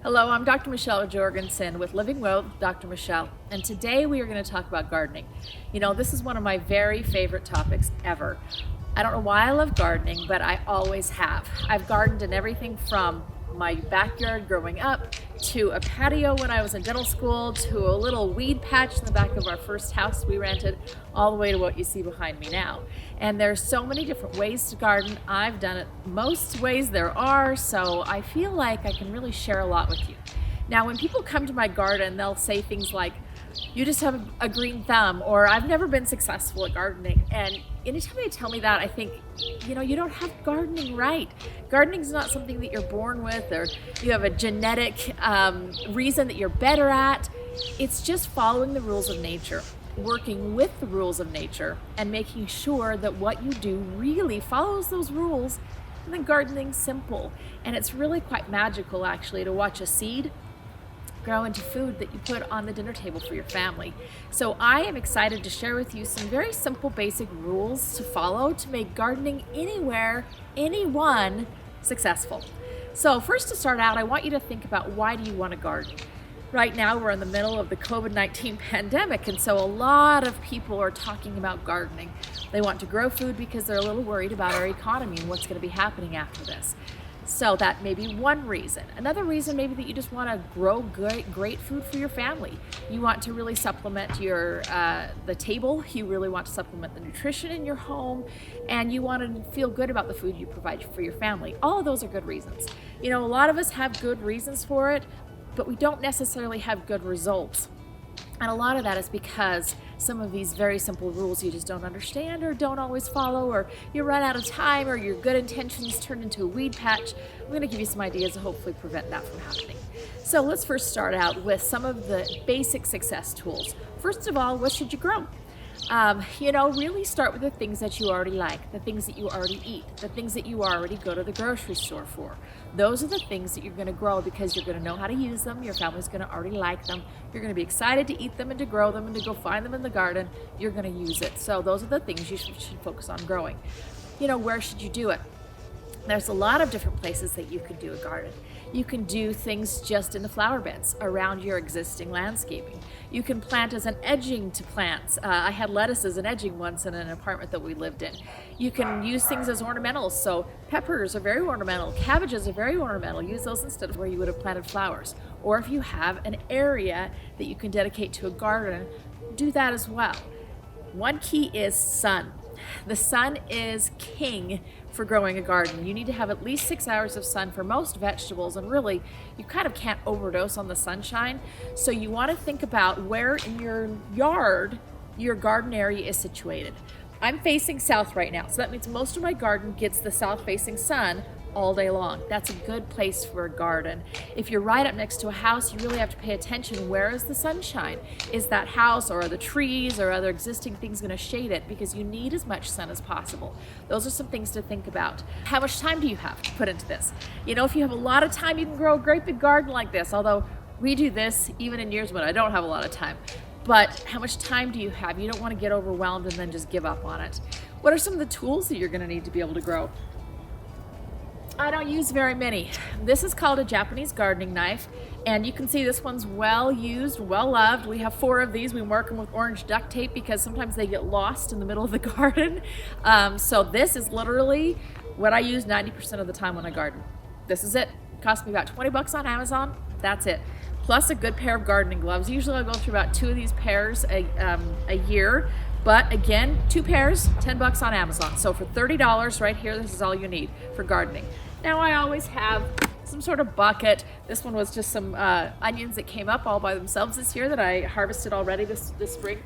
Hello, I'm Dr. Michelle Jorgensen with Living Well with Dr. Michelle, and today we are going to talk about gardening. You know, this is one of my very favorite topics ever. I don't know why I love gardening, but I always have. I've gardened in everything from my backyard growing up, to a patio when I was in dental school, to a little weed patch in the back of our first house we rented, all the way to what you see behind me now. And there's so many different ways to garden. I've done it most ways there are, so I feel like I can really share a lot with you. Now, when people come to my garden, they'll say things like, "You just have a green thumb," or "I've never been successful at gardening." And anytime they tell me that, I think, you don't have gardening right. Gardening is not something that you're born with, or you have a genetic reason that you're better at. It's just following the rules of nature, working with the rules of nature, and making sure that what you do really follows those rules. And then gardening's simple, and it's really quite magical actually to watch a seed grow into food that you put on the dinner table for your family. So I am excited to share with you some very simple basic rules to follow to make gardening anywhere, anyone successful. So first, to start out, I want you to think about, why do you want to garden? Right now we're in the middle of the COVID-19 pandemic, and so a lot of people are talking about gardening. They want to grow food because they're a little worried about our economy and what's going to be happening after this. So that may be one reason. Another reason may be that you just want to grow great food for your family. You want to really supplement the table. You really want to supplement the nutrition in your home, and you want to feel good about the food you provide for your family. All of those are good reasons. You know, a lot of us have good reasons for it, but we don't necessarily have good results. And a lot of that is because some of these very simple rules you just don't understand, or don't always follow, or you run out of time, or your good intentions turn into a weed patch. I'm going to give you some ideas to hopefully prevent that from happening. So let's first start out with some of the basic success tools. First of all, what should you grow? Really start with the things that you already like, the things that you already eat, the things that you already go to the grocery store for. Those are the things that you're going to grow because you're going to know how to use them. Your family's going to already like them. You're going to be excited to eat them and to grow them and to go find them in the garden. You're going to use it. So those are the things you should focus on growing. Where should you do it? There's a lot of different places that you can do a garden. You can do things just in the flower beds around your existing landscaping. You can plant as an edging to plants. I had lettuce as an edging once in an apartment that we lived in. You can use things as ornamentals. So peppers are very ornamental. Cabbages are very ornamental. Use those instead of where you would have planted flowers. Or if you have an area that you can dedicate to a garden, do that as well. One key is sun. The sun is king for growing a garden. You need to have at least 6 hours of sun for most vegetables, and really, you kind of can't overdose on the sunshine. So you want to think about where in your yard your garden area is situated. I'm facing south right now, so that means most of my garden gets the south-facing sun all day long. That's a good place for a garden. If you're right up next to a house, you really have to pay attention. Where is the sunshine? Is that house or the trees or other existing things going to shade it? Because you need as much sun as possible. Those are some things to think about. How much time do you have to put into this? If you have a lot of time, you can grow a great big garden like this, although we do this even in years when I don't have a lot of time. But how much time do you have? You don't want to get overwhelmed and then just give up on it. What are some of the tools that you're going to need to be able to grow? I don't use very many. This is called a Japanese gardening knife, and you can see this one's well used, well loved. We have 4 of these. We mark them with orange duct tape because sometimes they get lost in the middle of the garden. So this is literally what I use 90% of the time when I garden. This is it. Cost me about 20 bucks on Amazon. That's it. Plus a good pair of gardening gloves. Usually I go through about 2 of these pairs a year. But again, 2 pairs, 10 bucks on Amazon. So for $30 right here, this is all you need for gardening. Now I always have some sort of bucket. This one was just some onions that came up all by themselves this year that I harvested already this spring.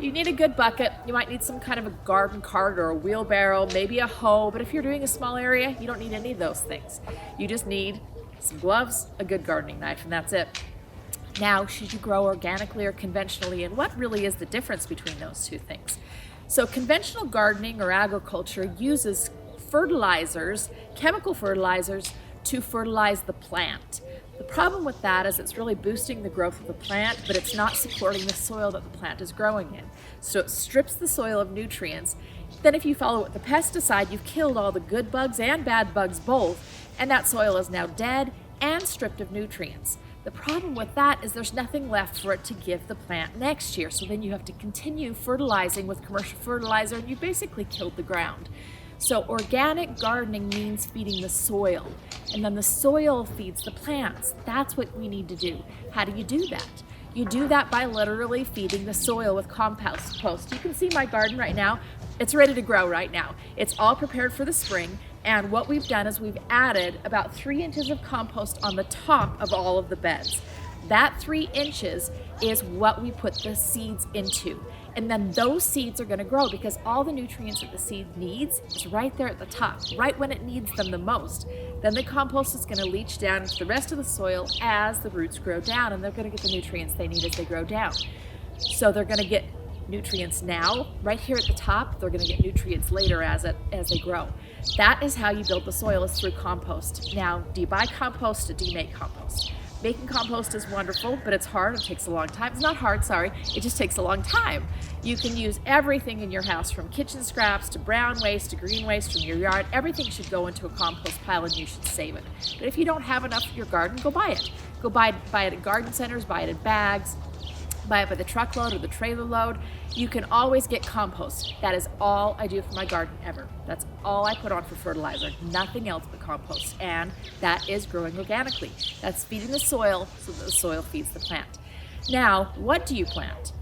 You need a good bucket. You might need some kind of a garden cart or a wheelbarrow, maybe a hoe. But if you're doing a small area, you don't need any of those things. You just need some gloves, a good gardening knife, and that's it. Now, should you grow organically or conventionally, and what really is the difference between those two things? So conventional gardening or agriculture uses fertilizers, chemical fertilizers, to fertilize the plant. The problem with that is it's really boosting the growth of the plant, but it's not supporting the soil that the plant is growing in. So it strips the soil of nutrients. Then if you follow it with the pesticide, you've killed all the good bugs and bad bugs both, and that soil is now dead and stripped of nutrients. The problem with that is there's nothing left for it to give the plant next year. So then you have to continue fertilizing with commercial fertilizer, and you basically killed the ground. So organic gardening means feeding the soil, and then the soil feeds the plants. That's what we need to do. How do you do that? You do that by literally feeding the soil with compost. You can see my garden right now. It's ready to grow right now. It's all prepared for the spring. And what we've done is we've added about 3 inches of compost on the top of all of the beds. That 3 inches is what we put the seeds into. And then those seeds are going to grow because all the nutrients that the seed needs is right there at the top, right when it needs them the most. Then the compost is going to leach down into the rest of the soil as the roots grow down, and they're going to get the nutrients they need as they grow down. So they're going to get nutrients now, right here at the top. They're going to get nutrients later as they grow. That is how you build the soil, is through compost. Now, do you buy compost or do you make compost? Making compost is wonderful, but it's hard. It takes a long time. It's not hard, sorry. It just takes a long time. You can use everything in your house, from kitchen scraps to brown waste to green waste from your yard. Everything should go into a compost pile, and you should save it. But if you don't have enough in your garden, go buy it. Go buy it at garden centers, buy it in bags, buy it by the truckload or the trailer load. You can always get compost. That is all I do for my garden ever. That's all I put on for fertilizer. Nothing else but compost. And that is growing organically. That's feeding the soil so that the soil feeds the plant. Now, what do you plant?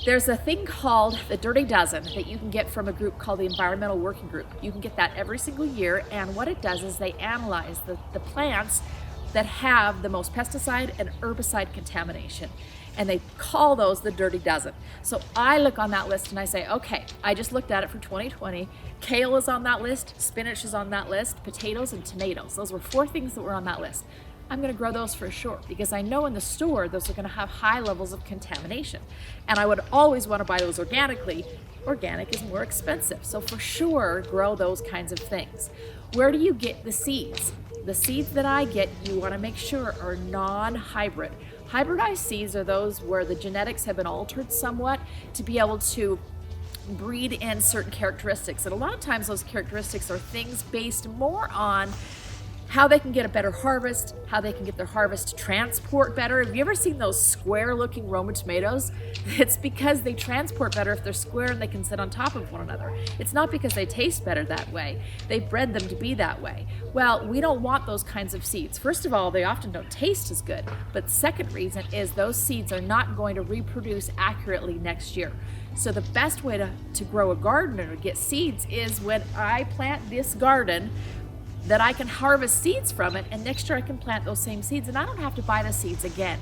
There's a thing called the Dirty Dozen that you can get from a group called the Environmental Working Group. You can get that every single year, and what it does is they analyze the plants that have the most pesticide and herbicide contamination. And they call those the Dirty Dozen. So I look on that list and I say, okay, I just looked at it for 2020. Kale is on that list, spinach is on that list, potatoes and tomatoes. Those were 4 things that were on that list. I'm gonna grow those for sure because I know in the store those are gonna have high levels of contamination. And I would always wanna buy those organically. Organic is more expensive. So for sure, grow those kinds of things. Where do you get the seeds? The seeds that I get, you wanna make sure are non-hybrid. Hybridized seeds are those where the genetics have been altered somewhat to be able to breed in certain characteristics. And a lot of times those characteristics are things based more on how they can get a better harvest, how they can get their harvest to transport better. Have you ever seen those square looking Roma tomatoes? It's because they transport better if they're square and they can sit on top of one another. It's not because they taste better that way. They bred them to be that way. Well, we don't want those kinds of seeds. First of all, they often don't taste as good. But second reason is those seeds are not going to reproduce accurately next year. So the best way to grow a garden or to get seeds is when I plant this garden, that I can harvest seeds from it, and next year I can plant those same seeds, and I don't have to buy the seeds again.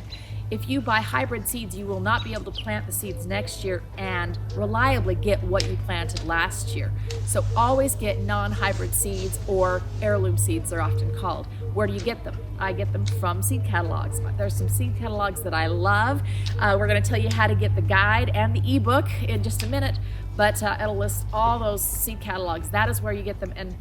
If you buy hybrid seeds, you will not be able to plant the seeds next year and reliably get what you planted last year. So always get non-hybrid seeds, or heirloom seeds they're often called. Where do you get them? I get them from seed catalogs. There's some seed catalogs that I love. We're going to tell you how to get the guide and the ebook in just a minute, but it'll list all those seed catalogs. That is where you get them. And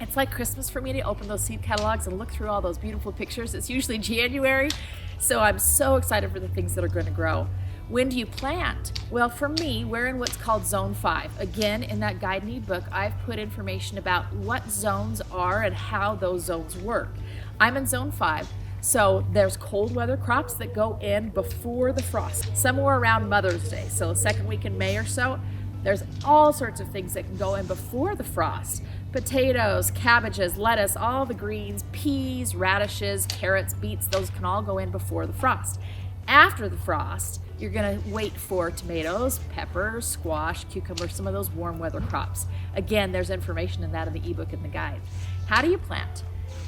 it's like Christmas for me to open those seed catalogs and look through all those beautiful pictures. It's usually January, so I'm so excited for the things that are going to grow. When do you plant? Well, for me, we're in what's called Zone 5. Again, in that guide and ebook, I've put information about what zones are and how those zones work. I'm in Zone 5, so there's cold weather crops that go in before the frost, somewhere around Mother's Day, so the second week in May or so. There's all sorts of things that can go in before the frost. Potatoes, cabbages, lettuce, all the greens, peas, radishes, carrots, beets, those can all go in before the frost. After the frost, you're gonna wait for tomatoes, peppers, squash, cucumbers, some of those warm weather crops. Again, there's information in that in the ebook and the guide. How do you plant?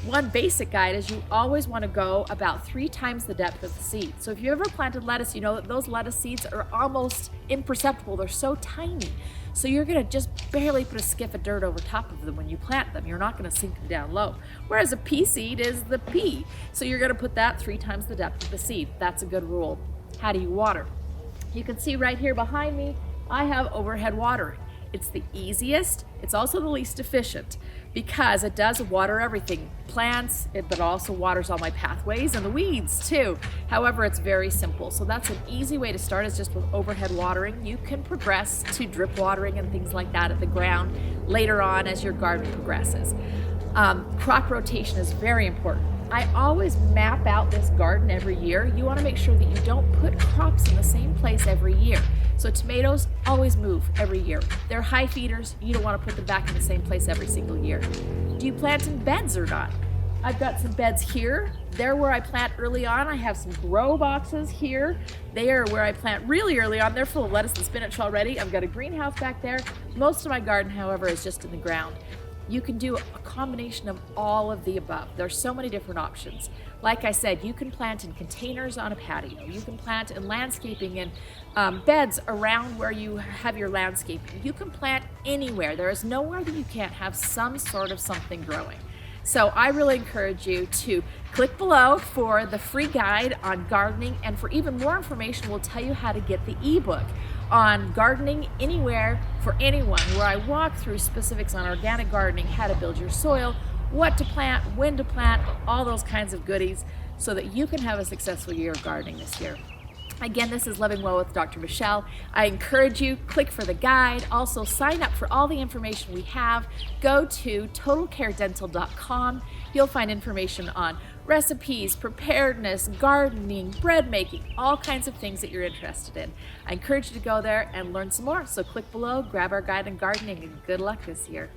One basic guide is you always want to go about 3 times the depth of the seed. So if you ever planted lettuce, you know that those lettuce seeds are almost imperceptible. They're so tiny. So you're going to just barely put a skiff of dirt over top of them when you plant them. You're not going to sink them down low. Whereas a pea seed is the pea. So you're going to put that 3 times the depth of the seed. That's a good rule. How do you water? You can see right here behind me, I have overhead watering. It's the easiest. It's also the least efficient because it does water everything, plants, but also waters all my pathways and the weeds too. However, it's very simple. So that's an easy way to start, is just with overhead watering. You can progress to drip watering and things like that at the ground later on as your garden progresses. Crop rotation is very important. I always map out this garden every year. You want to make sure that you don't put crops in the same place every year. So tomatoes always move every year. They're high feeders. You don't want to put them back in the same place every single year. Do you plant in beds or not? I've got some beds here. They're where I plant early on. I have some grow boxes here. They are where I plant really early on. They're full of lettuce and spinach already. I've got a greenhouse back there. Most of my garden, however, is just in the ground. You can do a combination of all of the above. There's so many different options. Like I said, you can plant in containers on a patio. You can plant in landscaping in beds around where you have your landscaping. You can plant anywhere. There is nowhere that you can't have some sort of something growing. So I really encourage you to click below for the free guide on gardening, and for even more information, we'll tell you how to get the ebook on gardening anywhere for anyone, where I walk through specifics on organic gardening, how to build your soil, what to plant, when to plant, all those kinds of goodies, so that you can have a successful year of gardening this year. Again, this is Living Well with Dr. Michelle. I encourage you, click for the guide. Also, sign up for all the information we have. Go to totalcaredental.com. You'll find information on recipes, preparedness, gardening, bread making, all kinds of things that you're interested in. I encourage you to go there and learn some more. So click below, grab our guide on gardening, and good luck this year.